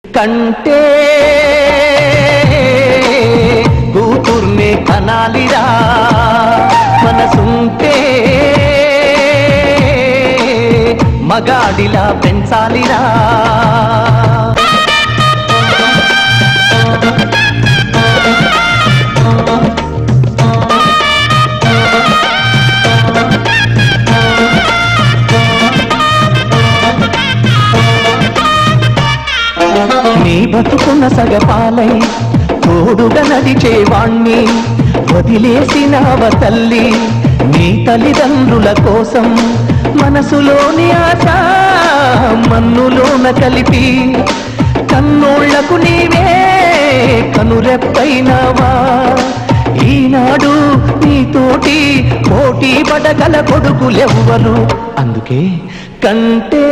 కంటే కూతుర్నే కనాలిరా మనసుంటే మగాడిలా పెంచాలిరా నీ బతుకున్న సగపాలై తోడుగా నడిచేవాణ్ణి వదిలేసినావ తల్లి నీ తల్లిదండ్రుల కోసం మనసులోని ఆశ మన్నులోన కలిపి కన్నోళ్లకు నీవే కనురెప్పైనావా ఈనాడు నీతోటి పోటీ పడగల కొడుకులెవ్వరు అందుకే కంటే